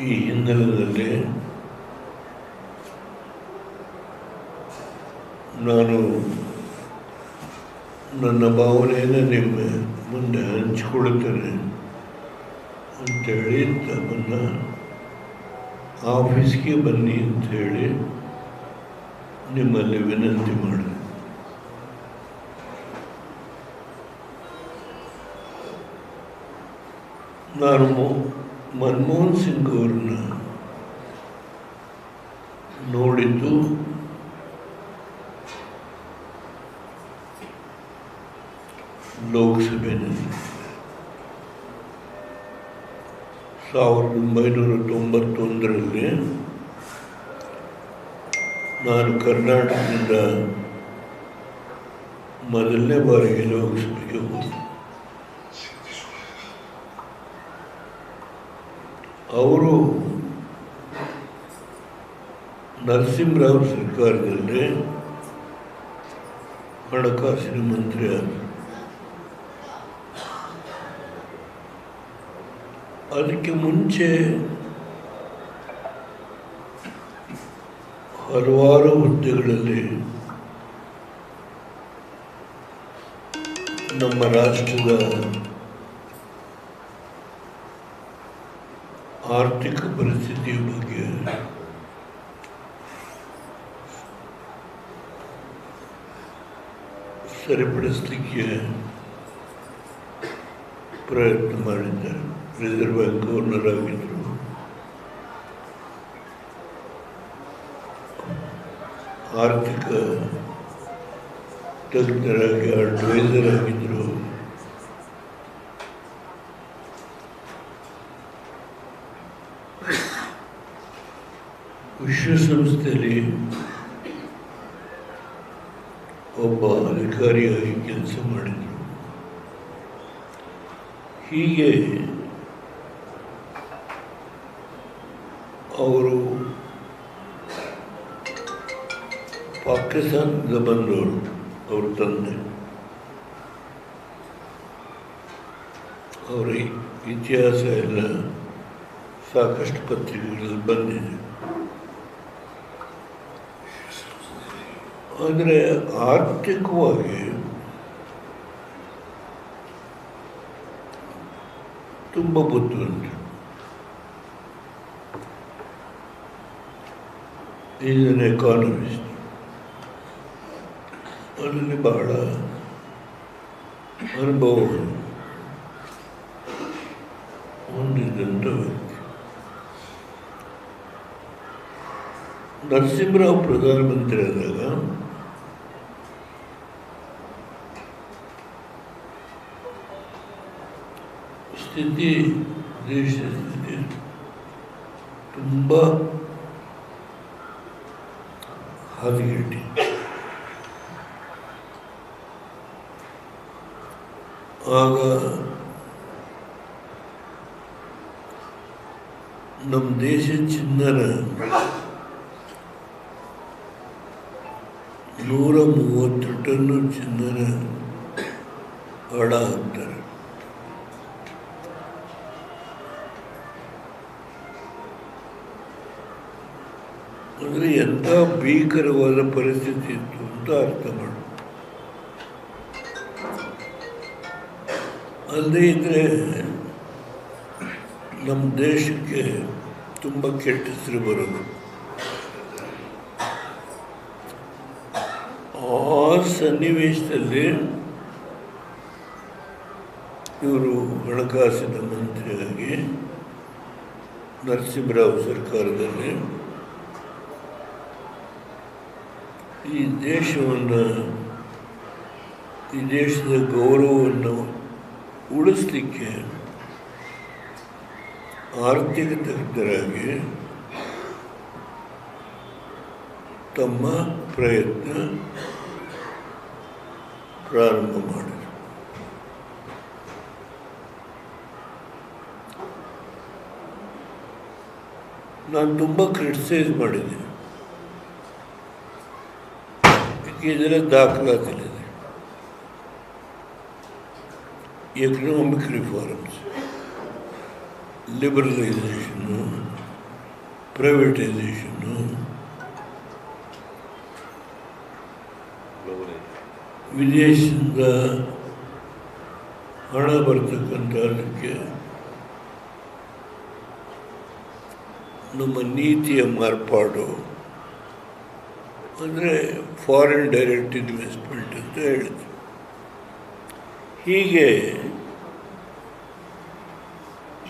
ಈ ಹಿನ್ನೆಲೆಯಲ್ಲಿ ನಾನು ನನ್ನ ಭಾವನೆಯನ್ನು ನಿಮ್ಮ ಮುಂದೆ ಹಂಚಿಕೊಳ್ಳುತ್ತೇನೆ ಅಂಥೇಳಿ ತಮ್ಮನ್ನು ಆಫೀಸ್ಗೆ ಬನ್ನಿ ಅಂಥೇಳಿ ನಿಮ್ಮಲ್ಲಿ ವಿನಂತಿ ಮಾಡಿದೆ. ನಾನು ಮನಮೋಹನ್ ಸಿಂಗ್ ಅವ್ರನ್ನ ನೋಡಿದ್ದು ಲೋಕಸಭೆಯಲ್ಲಿ 1991ರಲ್ಲಿ ನಾನು ಕರ್ನಾಟಕದಿಂದ ಮೊದಲನೇ ಬಾರಿಗೆ ಲೋಕಸಭೆಗೆ ಹೋದೆ. ಅವರು ನರಸಿಂಹರಾವ್ ಸರ್ಕಾರದಲ್ಲಿ ಹಣಕಾಸಿನ ಮಂತ್ರಿ ಆದರು. ಅದಕ್ಕೆ ಮುಂಚೆ ಹಲವಾರು ಹುದ್ದೆಗಳಲ್ಲಿ ನಮ್ಮ ರಾಷ್ಟ್ರದ ಆರ್ಥಿಕ ಪರಿಸ್ಥಿತಿಯ ಬಗ್ಗೆ ಸರಿಪಡಿಸಲಿಕ್ಕೆ ಪ್ರಯತ್ನ ಮಾಡಿದ್ದಾರೆ. ರಿಸರ್ವ್ ಬ್ಯಾಂಕ್ ಗವರ್ನರ್ ಆಗಿದ್ದರು, ಆರ್ಥಿಕ ತಜ್ಞರಾಗಿ ಅಡ್ವೈಸರ್ ಆಗಿದ್ದರು. ವಿಶ್ವಸಂಸ್ಥೆಯಲ್ಲಿ ಒಬ್ಬ ಅಧಿಕಾರಿಯಾಗಿ ಕೆಲಸ ಮಾಡಿದರು. ಹೀಗೆ ಅವರು ಪಾಕಿಸ್ತಾನದಿಂದ ಬಂದವರು. ಅವ್ರ ತಂದೆ, ಅವರ ಇತಿಹಾಸ ಎಲ್ಲ ಸಾಕಷ್ಟು ಪತ್ರಿಕೆಗಳಲ್ಲಿ ಬಂದಿದೆ. ಆದರೆ ಆರ್ಥಿಕವಾಗಿ ತುಂಬ ಬುದ್ಧಿವಂತ. Is an economist. ಅದರಲ್ಲಿ ಬಹಳ ಅನುಭವ ಹೊಂದಿದ್ದಂಥ ವ್ಯಕ್ತಿ. ನರಸಿಂಹರಾವ್ ಪ್ರಧಾನಮಂತ್ರಿ ಆದಾಗ ದೇಶದ ಸ್ಥಿತಿ ತುಂಬ ಹದಗೆಟ್ಟಿ. ಆಗ ನಮ್ಮ ದೇಶ ಚಿನ್ನನ 130 ಟನ್ನು ಚಿನ್ನನ ಹಣ ಹಾಕ್ತಾರೆ. ಅಂದರೆ ಎಂಥ ಭೀಕರವಾದ ಪರಿಸ್ಥಿತಿ ಇತ್ತು ಅಂತ ಅರ್ಥ ಮಾಡಿ. ಅಲ್ಲದೇ ಇದ್ದರೆ ನಮ್ಮ ದೇಶಕ್ಕೆ ತುಂಬ ಕೆಟ್ಟ ಹೆಸರು ಬರೋದು. ಆ ಸನ್ನಿವೇಶದಲ್ಲಿ ಇವರು ಹಣಕಾಸಿನ ಮಂತ್ರಿಯಾಗಿ ನರಸಿಂಹರಾವ್ ಸರ್ಕಾರದಲ್ಲಿ ಈ ದೇಶದ ಗೌರವವನ್ನು ಉಳಿಸಲಿಕ್ಕೆ ಆರ್ಥಿಕ ತಜ್ಞರಾಗಿ ತಮ್ಮ ಪ್ರಯತ್ನ ಪ್ರಾರಂಭ ಮಾಡಿದರು. ನಾನು ತುಂಬ ಕ್ರಿಟಿಸೈಸ್ ಮಾಡಿದ್ದೆ. ಇದರ ದಾಖಲಾತಿಲಿದೆ. ಎಕನಾಮಿಕ್ ರಿಫಾರ್ಮ್ಸ್, ಲಿಬರಲೈಸೇಷನ್ನು, ಪ್ರೈವೇಟೈಸೇಷನ್ನು, ವಿದೇಶದಿಂದ ಹಣ ಬರ್ತಕ್ಕಂಥದ್ದಕ್ಕೆ ನಮ್ಮ ನೀತಿಯ ಮಾರ್ಪಾಡು, ಅಂದರೆ ಫಾರಿನ್ ಡೈರೆಕ್ಟ್ ಇನ್ವೆಸ್ಟ್ಮೆಂಟ್ ಅಂತ ಹೇಳಿದ್ರು. ಹೀಗೆ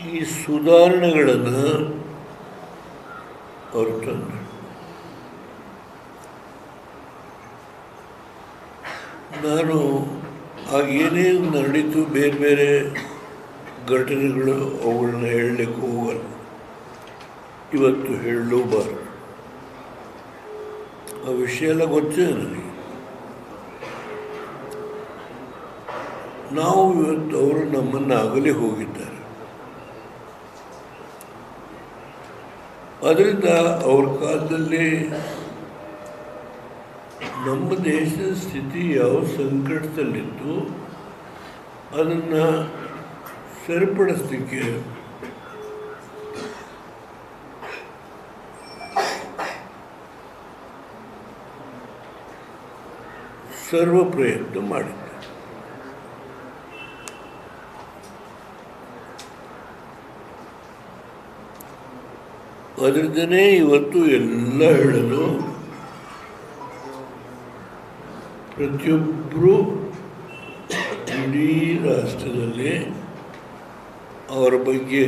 ಈ ಸುಧಾರಣೆಗಳನ್ನು ಅವರು ತಂದರು. ನಾನು ಆಗೇನೇ ನಡೀತು, ಬೇರೆ ಬೇರೆ ಘಟನೆಗಳು, ಅವುಗಳನ್ನ ಹೇಳಲಿಕ್ಕೆ ಹೋಗಲ್ಲ, ಇವತ್ತು ಹೇಳಲೂಬಾರದು. ಆ ವಿಷಯ ಎಲ್ಲ ಗೊತ್ತೇ ನನಗೆ. ನಾವು ಇವತ್ತು ಅವರು ನಮ್ಮನ್ನು ಅಗಲಿ ಹೋಗಿದ್ದಾರೆ. ಅದರಿಂದ ಅವ್ರ ಕಾಲದಲ್ಲಿ ನಮ್ಮ ದೇಶದ ಸ್ಥಿತಿ ಯಾವ ಸಂಕಟದಲ್ಲಿತ್ತು ಅದನ್ನು ಸರಿಪಡಿಸಲಿಕ್ಕೆ ಸರ್ವ ಪ್ರಯತ್ನ ಮಾಡಿದ್ದೆ. ಅದರದ್ದೇ ಇವತ್ತು ಎಲ್ಲ ಹೇಳಲು ಪ್ರತಿಯೊಬ್ಬರು ಇಡೀ ರಾಷ್ಟ್ರದಲ್ಲಿ ಅವರ ಬಗ್ಗೆ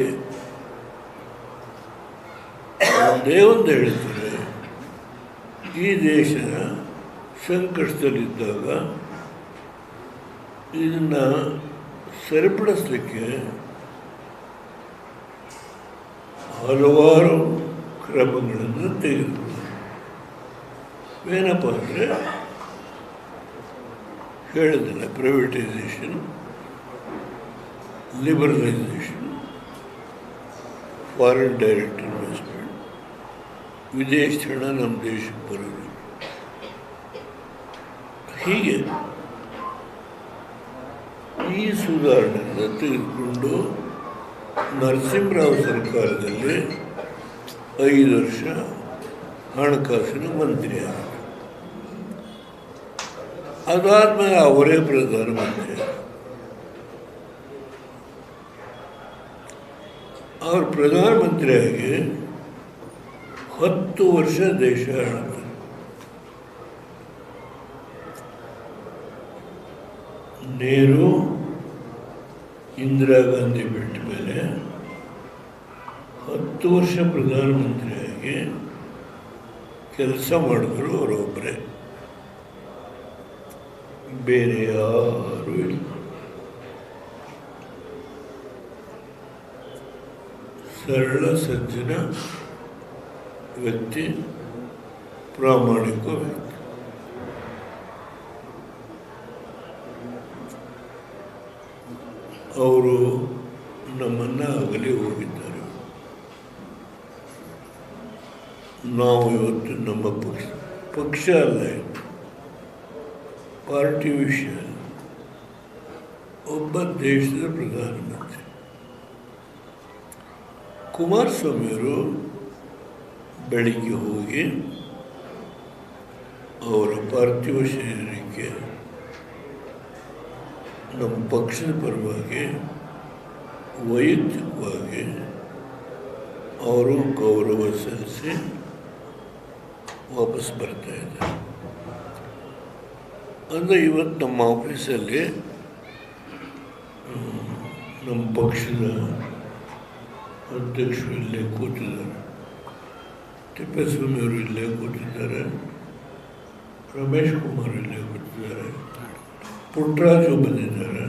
ಒಂದೇ ಒಂದು ಹೇಳ್ತಾರೆ, ಈ ದೇಶ ಸಂಕಷ್ಟದಲ್ಲಿದ್ದಾಗ ಇದನ್ನು ಸರಿಪಡಿಸಲಿಕ್ಕೆ ಹಲವಾರು ಕ್ರಮಗಳನ್ನು ತೆಗೆದುಕೊಳ್ಳಿ. ಏನಪ್ಪ ಅಂದರೆ ಹೇಳಿದಿಲ್ಲ, privatisation, liberalisation, foreign direct investment, ವಿದೇಶಿ ಹಣ ನಮ್ಮ ದೇಶಕ್ಕೆ ಬರೋದು. ಹೀಗೆ ಈ ಸುಧಾರಣೆಯನ್ನು ತೆಗೆದುಕೊಂಡು ನರಸಿಂಹರಾವ್ ಸರ್ಕಾರದಲ್ಲಿ 5 ವರ್ಷ ಹಣಕಾಸಿನ ಮಂತ್ರಿ ಆದರು. ಅದಾದಮೇಲೆ ಅವರೇ ಪ್ರಧಾನಮಂತ್ರಿ. ಅವರು ಪ್ರಧಾನಮಂತ್ರಿಯಾಗಿ 10 ವರ್ಷ ದೇಶ ಆಳ್ತಾರೆ. ನೆಹರು, ಇಂದಿರಾ ಗಾಂಧಿ ಬಿಟ್ಟ ಮೇಲೆ 10 ವರ್ಷ ಪ್ರಧಾನಮಂತ್ರಿಯಾಗಿ ಕೆಲಸ ಮಾಡಿದ್ರು ಅವರೊಬ್ಬರೇ, ಬೇರೆ ಯಾರೂ ಇಲ್ಲ. ಸರಳ ಸಜ್ಜನ ವ್ಯಕ್ತಿ, ಪ್ರಾಮಾಣಿಕ ವ್ಯಕ್ತಿ. ಅವರು ನಮ್ಮನ್ನು ಅಗಲಿ ಹೋಗಿದ್ದಾರೆ. ನಾವು ಇವತ್ತು ನಮ್ಮ ಪಕ್ಷ ಅಲ್ಲ, ಪಾರ್ಟಿ ವಿಷಯ, ಒಬ್ಬ ದೇಶದ ಪ್ರಧಾನಮಂತ್ರಿ. ಕುಮಾರಸ್ವಾಮಿಯವರು ಬೆಳಿಗ್ಗೆ ಹೋಗಿ ಅವರ ಪಾರ್ಥಿವ ಶರೀರಕ್ಕೆ ನಮ್ಮ ಪಕ್ಷದ ಪರವಾಗಿ ವೈಯಕ್ತಿಕವಾಗಿ ಅವರು ಗೌರವ ಸಲ್ಲಿಸಿ ವಾಪಸ್ ಬರ್ತಾ ಇದ್ದಾರೆ. ಅಂದರೆ ಇವತ್ತು ನಮ್ಮ ಆಫೀಸಲ್ಲಿ ನಮ್ಮ ಪಕ್ಷದ ಅಧ್ಯಕ್ಷರು ಇಲ್ಲೇ ಕೂತಿದ್ದಾರೆ, ತಿಪ್ಪೇಸ್ವಾಮಿಯವರು ಇಲ್ಲೇ ಕೂತಿದ್ದಾರೆ, ರಮೇಶ್ ಕುಮಾರ್ ಇಲ್ಲೇ ಕೂತಿದ್ದಾರೆ, ಪುಟ್ಟರಾಜು ಬಂದಿದ್ದಾರೆ,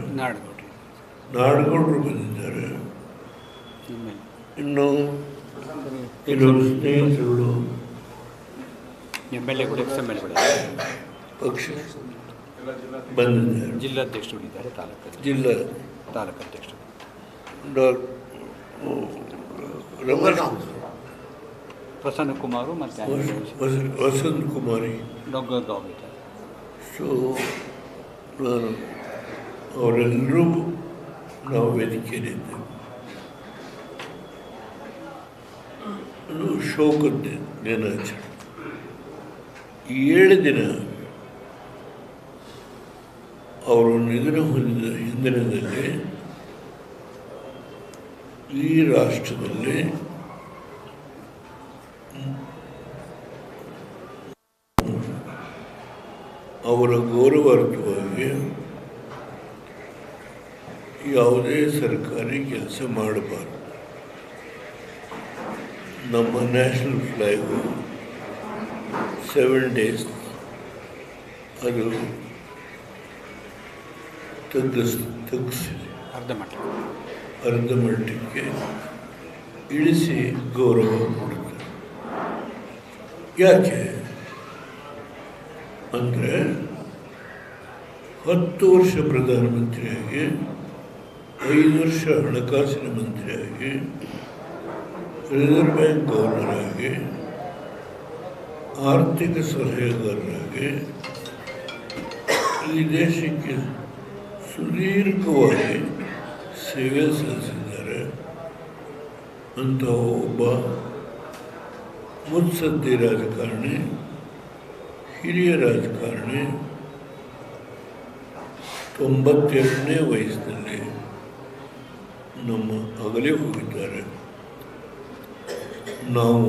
ನಾಡಗೌಡರು ಬಂದಿದ್ದಾರೆ, ಇನ್ನು ಕೆಲವರು ಸ್ನೇಹಿತರು ಪಕ್ಷ ಬಂದಿದ್ದಾರೆ, ಜಿಲ್ಲಾಧ್ಯಕ್ಷರು ಇದ್ದಾರೆ, ತಾಲೂಕಾಧ್ಯಕ್ಷರು ಪ್ರಸನ್ನ ಕುಮಾರು ಮತ್ತು ವಸಂತ ಕುಮಾರಿ ಡೊಗ್ಗಗಾವ್. ಸೊ ನಾನು ಅವರೆಲ್ಲರೂ ನಾವು ವೇದಿಕೆಯಲ್ಲಿದ್ದೇವೆ. ಅದು ಶೋಕದ ದಿನಾಚರಣೆ. 7 ದಿನ ಅವರು ನಿಧನ ಹೊಂದಿದ ಹಿಂದಿನದಲ್ಲಿ ಈ ರಾಷ್ಟ್ರದಲ್ಲಿ ಅವರ ಗೌರವಾರ್ಥವಾಗಿ ಯಾವುದೇ ಸರ್ಕಾರಿ ಕೆಲಸ ಮಾಡಬಾರದು. ನಮ್ಮ ನ್ಯಾಷನಲ್ ಫ್ಲಾಗು 7 days ಅದು ತಗ್ಗಿಸಿ ಅರ್ಧ ಮಟ್ಟಕ್ಕೆ ಇಳಿಸಿ ಗೌರವ ಕೊಡ್ತಾರೆ. ಯಾಕೆ ಅಂದರೆ 10 ವರ್ಷ ಪ್ರಧಾನಮಂತ್ರಿಯಾಗಿ 5 ವರ್ಷ ಹಣಕಾಸಿನ ಮಂತ್ರಿಯಾಗಿ ರಿಸರ್ವ್ ಬ್ಯಾಂಕ್ ಗವರ್ನರ್ ಆಗಿ ಆರ್ಥಿಕ ಸಲಹೆಗಾರರಾಗಿ ಈ ದೇಶಕ್ಕೆ ಸುದೀರ್ಘವಾಗಿ ಸೇವೆ ಸಲ್ಲಿಸಿದ್ದಾರೆ ಅಂತ ಒಬ್ಬ ಮುತ್ಸದ್ದಿ ರಾಜಕಾರಣಿ, ಹಿರಿಯ ರಾಜಕಾರಣಿ 92ನೇ ವಯಸ್ಸಿನಲ್ಲಿ ನಮ್ಮ ಅಗಲಿ ಹೋಗಿದ್ದಾರೆ. ನಾವು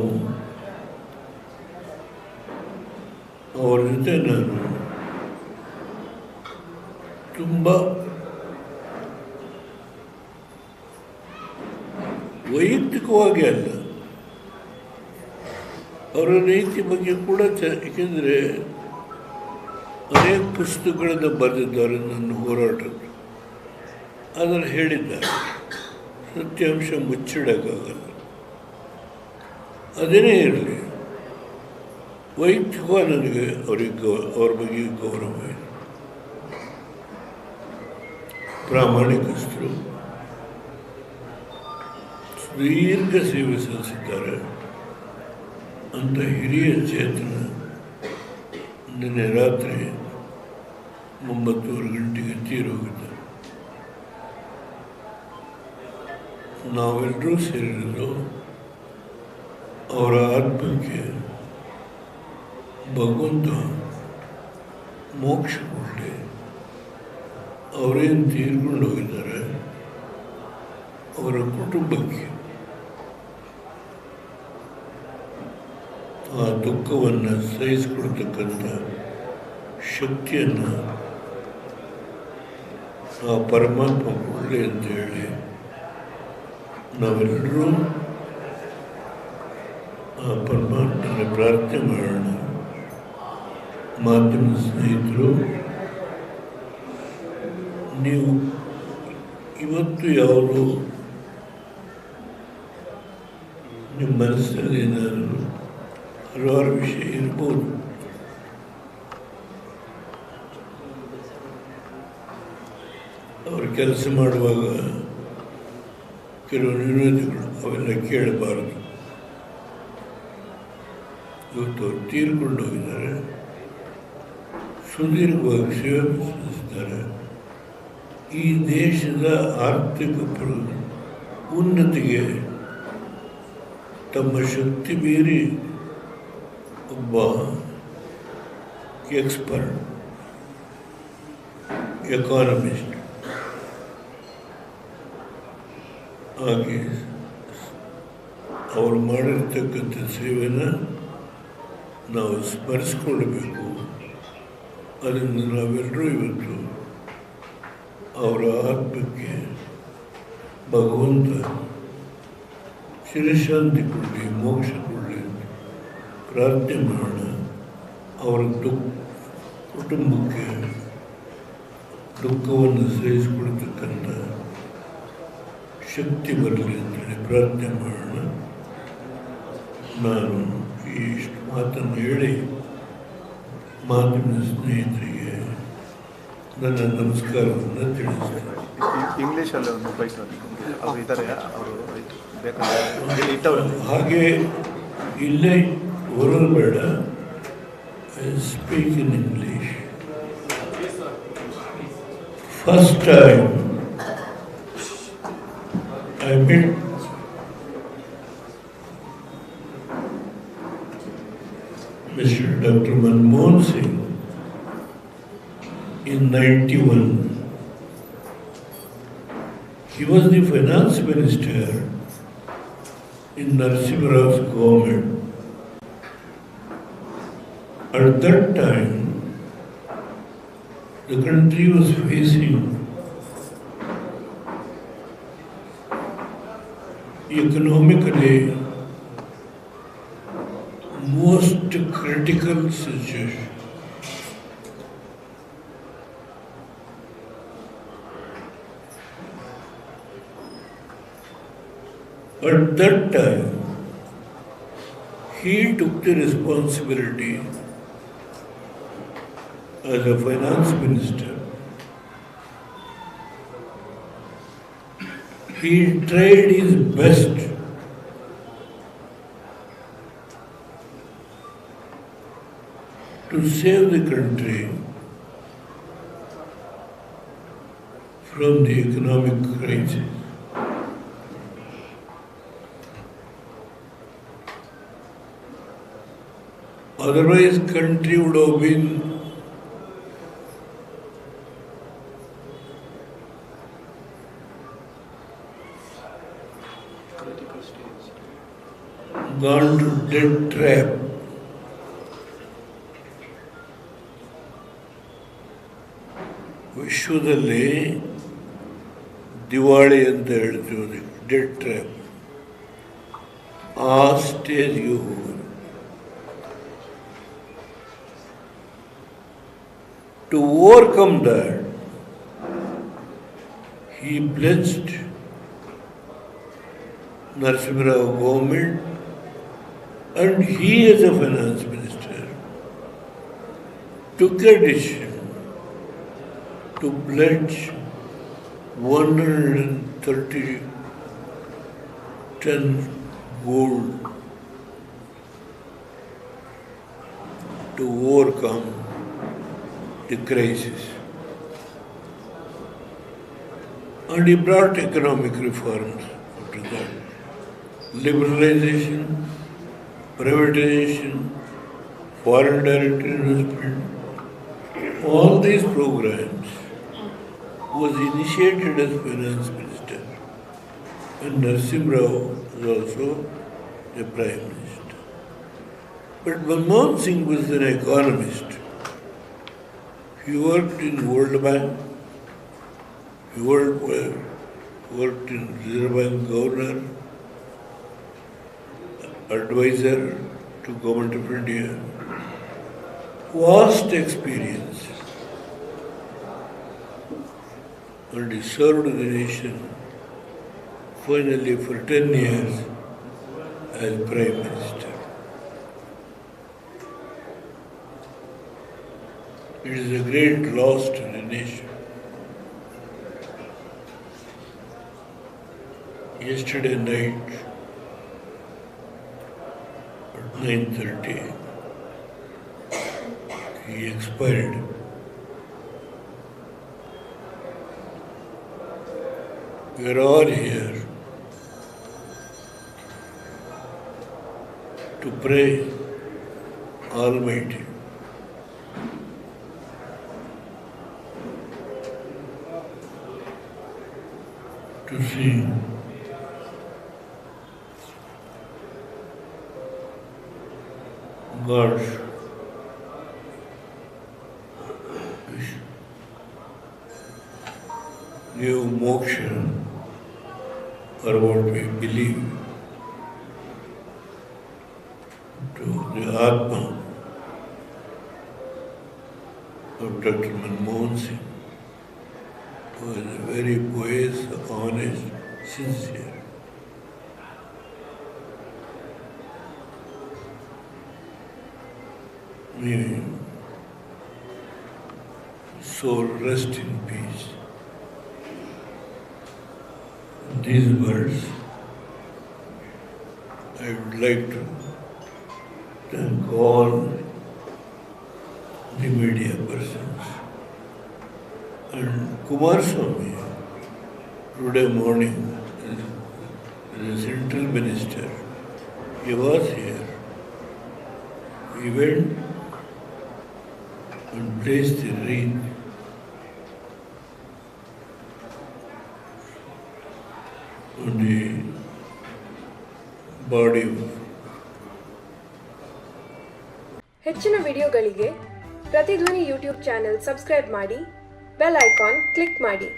ಅವರ ಜೊತೆ ನಾನು ತುಂಬ ವೈಯಕ್ತಿಕವಾಗಿ ಅಲ್ಲ, ಅವರ ನೀತಿ ಬಗ್ಗೆ ಕೂಡ ಏಕೆಂದರೆ ಅನೇಕ ಪುಸ್ತಕಗಳನ್ನು ಬರೆದಿದ್ದಾರೆ ನನ್ನ ಹೋರಾಟದ್ದು. ಅದನ್ನು ಹೇಳಿದ್ದಾರೆ, ಸತ್ಯಾಂಶ ಮುಚ್ಚಿಡೋಕ್ಕಾಗಲ್ಲ. ಅದೇನೇ ಇರಲಿ, ವೈಯಕ್ತಿಕವಾಗಿ ನನಗೆ ಅವ್ರ ಬಗ್ಗೆ ಗೌರವ ಇದೆ. ಪ್ರಾಮಾಣಿಕಸ್ಥರು, ದೀರ್ಘ ಸೇವೆ ಸಲ್ಲಿಸಿದ್ದಾರೆ ಅಂತ ಹಿರಿಯ ಚೇತನ ನಿನ್ನೆ ರಾತ್ರಿ 9:30 ಗಂಟೆಗೆ ತೀರೋಗಿದ್ದಾರೆ. ನಾವೆಲ್ಲರೂ ಸೇರಿರೋದು ಅವರ ಆತ್ಮಕ್ಕೆ ಭಗವಂತ ಮೋಕ್ಷ ಕೊಡಲಿ. ಅವರೇನು ತೀರ್ಕೊಂಡು ಹೋಗಿದ್ದಾರೆ, ಅವರ ಕುಟುಂಬಕ್ಕೆ ಆ ದುಃಖವನ್ನು ಸಹಿಸಿಕೊಡ್ತಕ್ಕಂಥ ಶಕ್ತಿಯನ್ನು ಆ ಪರಮಾತ್ಮ ಕೊಡಲಿ ಅಂತೇಳಿ ನಾವೆಲ್ಲರೂ ಆ ಪರಮಾತ್ಮನ ಪ್ರಾರ್ಥನೆ ಮಾಡೋಣ. ಮಾಧ್ಯಮ ಸ್ನೇಹಿತರು, ನೀವು ಇವತ್ತು ಯಾವುದು ನಿಮ್ಮ ಮನಸ್ಸಿನಲ್ಲಿ ಏನಾದರೂ ಹಲವಾರು ವಿಷಯ ಇರ್ಬೋದು. ಅವರು ಕೆಲಸ ಮಾಡುವಾಗ ಕೆಲವು ನಿರ್ಣಯಗಳು ಅವೆಲ್ಲ ಕೇಳಬಾರದು. ಇವತ್ತು ಅವರು ತೀರ್ಕೊಂಡು ಹೋಗಿದ್ದಾರೆ, ಸುದೀರ್ಘವಾಗಿ ಸೇವೆ ಸಲ್ಲಿಸಿದ್ದಾರೆ. ಈ ದೇಶದ ಆರ್ಥಿಕ ಉನ್ನತಿಗೆ ತಮ್ಮ ಶಕ್ತಿ ಮೀರಿ ಒಬ್ಬ ಎಕ್ಸ್ಪರ್ಟ್ ಎಕಾನಮಿಸ್ಟ್ ಆಗಿ ಅವರು ಮಾಡಿರ್ತಕ್ಕಂಥ ಸೇವೆನ ನಾವು ಸ್ಮರಿಸ್ಕೊಳ್ಬೇಕು. ಅದನ್ನು ನಾವೆಲ್ಲರೂ ಇವತ್ತು ಅವರ ಆತ್ಮಕ್ಕೆ ಭಗವಂತ ಚಿರಶಾಂತಿ ಕೊಡಲಿ, ಮೋಕ್ಷ ಕೊಡಲಿ ಅಂತ ಪ್ರಾರ್ಥನೆ ಮಾಡೋಣ. ಅವರ ಕುಟುಂಬಕ್ಕೆ ದುಃಖವನ್ನು ಸಹಿಸಿಕೊಳ್ತಕ್ಕಂಥ ಶಕ್ತಿ ಬರಲಿ ಅಂತೇಳಿ ಪ್ರಾರ್ಥನೆ ಮಾಡೋಣ. ನಾನು ಇಷ್ಟು ಮಾತನ್ನು ಹೇಳಿ ಮಾಧ್ಯಮ ಸ್ನೇಹಿತರಿಗೆ ನನ್ನ ನಮಸ್ಕಾರವನ್ನು ತಿಳಿಸ್ತೇನೆ. ಇಂಗ್ಲೀಷಲ್ಲಿ ಒಂದು ಬೈಕ್ ಅವರು ಇದ್ದಾರೆ, ಅವರು ಬೇಕಾದ್ರೆ ಹಾಗೆ ಇಲ್ಲೇ ಬರೋದು ಬೇಡ. I speak in English. First time I met Dr. Manmohan Singh in 91. He was the finance minister in Narasimha Rao's government. At that time, the country was facing economically most critical situation. At that time, he took the responsibility as a finance minister. He tried his best to save the country from the economic crisis. Otherwise, country would have been gone to debt trap. ವಿಶ್ವದಲ್ಲಿ ದಿವಾಳಿ ಅಂತ ಹೇಳ್ತೀವಿ, debt trap. ಆ ಸ್ಟೇಜ್ಗೆ ಹೋಗೋದು. To overcome that, he pledged Narasimha Rao government, and he as a finance minister took a decision to pledge 130 ton gold to overcome the crisis. And he brought economic reforms after that. Liberalization, privatization, foreign direct investment, all these programs was initiated as finance minister, and Narasimha Rao was also the prime minister. But Manmohan Singh was an economist. He worked in World Bank, he worked in Reserve Bank governor, advisor to Government of India. Vast experience, and he served the nation finally for 10 years as Prime Minister. It is a great loss to the nation. Yesterday night at 9:30, he expired. We are all here to pray Almighty to see God give moksha, or what we believe, to the Atma of Dr. Manmohan Singh, who is a very pious, honest, sincere. May soul rest in peace. These words, I would like to thank all the media persons. And Kumaraswamy, today morning, the central minister, he was here. He went and place the ring on the body of ಹೆಚ್ಚಿನ ವಿಡಿಯೋಗಳಿಗೆ ಪ್ರತಿಧ್ವನಿ YouTube channel subscribe ಮಾಡಿ, bell icon click ಮಾಡಿ.